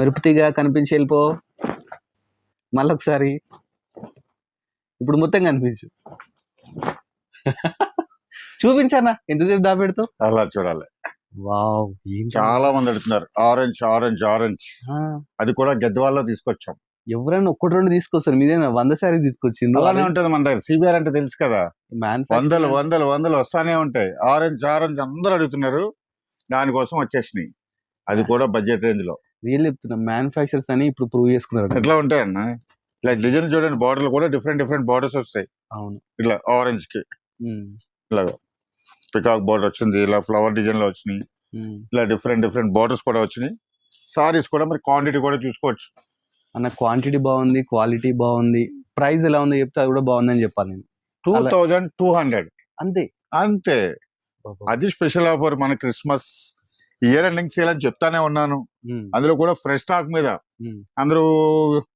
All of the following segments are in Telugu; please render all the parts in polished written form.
మెరుపుతీగా కనిపించి వెళ్ళిపో మళ్ళొకసారి. ఇప్పుడు మొత్తం కనిపించు. చూపించానా ఎంతసేపు దాపెడతావు? అలా చూడాలి. వావ్! చాలా మంది అడుగుతున్నారు ఆరెంజ్ ఆరెంజ్ ఆరెంజ్. అది కూడా గద్వాల్లో తీసుకొచ్చాం. ఎవరైనా ఒక్కటి రెండు తీసుకొస్తారు, మీదేనా 100 శారీ తీసుకొచ్చింది. అలానే ఉంటుంది మన దగ్గర. సిబిఆర్ అంటే తెలుసు కదా, వందలు వందలు వందలు వస్తానే ఉంటాయి. ఆరెంజ్ ఆరెంజ్ అందరూ అడుగుతున్నారు, దానికోసం వచ్చేసినాయి. అది కూడా బడ్జెట్ రేంజ్ లో. రియల్ చెప్తున్నా, మ్యానుఫ్యాక్చర్స్ అని ఇప్పుడు ప్రూవ్ చేసుకున్నారు. ఎట్లా ఉంటాయన్న, ఇలా డిజైన్ చూడండి, బార్డర్లు కూడా డిఫరెంట్ డిఫరెంట్ బార్డర్స్ వస్తాయి. అవును, ఇట్లా ఆరెంజ్ కి ఇలాగా పికాక్ బార్డర్ వచ్చింది, ఇలా ఫ్లవర్ డిజైన్ లో వచ్చినాయి, ఇలా డిఫరెంట్ డిఫరెంట్ బార్డర్స్ కూడా వచ్చినాయి. సారీస్ కూడా మరి క్వాంటిటీ కూడా చూసుకోవచ్చు అన్న. క్వాంటిటీ బాగుంది, క్వాలిటీ బాగుంది, ప్రైస్ ఎలా ఉందో చెప్తే అది కూడా బాగుందని చెప్పాలి నేను. 2200 అంతే అంతే. అది స్పెషల్ ఆఫర్ మన క్రిస్మస్ ఇయర్ ఎండింగ్ సేల్ అని చెప్తానే ఉన్నాను. అందులో కూడా ఫ్రెష్ స్టాక్ మీద. అందరూ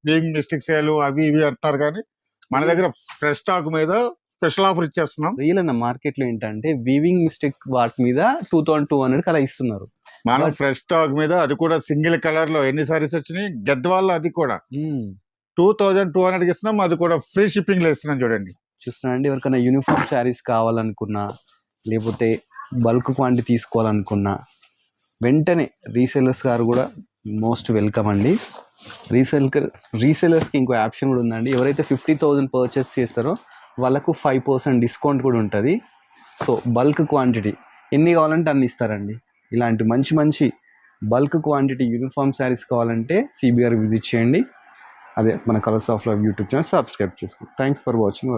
వీవింగ్ మిస్టేక్ సేల్ అవి ఇవి అంటున్నారు, కానీ మన దగ్గర ఫ్రెష్ స్టాక్ మీద స్పెషల్ ఆఫర్ ఇచ్చేస్తున్నాం. రియల్ అన్న, మార్కెట్ లో ఏంటంటే వీవింగ్ మిస్టేక్ వాటి మీద 2200 అలా ఇస్తున్నారు. మనం ఫ్రెష్ స్టాక్ మీద, అది కూడా సింగిల్ కలర్ లో ఎన్ని సారీస్ వచ్చినాయి గద్వాల్లో, అది కూడా 2200 ఇస్తున్నాం. అది కూడా ఫ్రీ షిప్పింగ్ లో ఇస్తున్నాం. చూడండి, చూస్తున్నాండి. ఎవరికైనా యూనిఫామ్ శారీస్ కావాలనుకున్నా, లేకపోతే బల్క్ క్వాంటిటీ తీసుకోవాలనుకున్నా, వెంటనే రీసెలర్స్ గారు కూడా మోస్ట్ వెల్కమ్ అండి. రీసెలర్స్కి ఇంకో ఆప్షన్ కూడా ఉందండి. ఎవరైతే 50,000 పర్చేస్ చేస్తారో వాళ్ళకు 5% డిస్కౌంట్ కూడా ఉంటుంది. సో బల్క్ క్వాంటిటీ ఎన్ని కావాలంటే అన్ని ఇస్తారండి. ఇలాంటి మంచి మంచి బల్క్ క్వాంటిటీ యూనిఫామ్ శారీస్ కావాలంటే సిబిఆర్ విజిట్ చేయండి. అదే మన colours of love YouTube channel subscribe చేసుకోండి. Thanks for watching.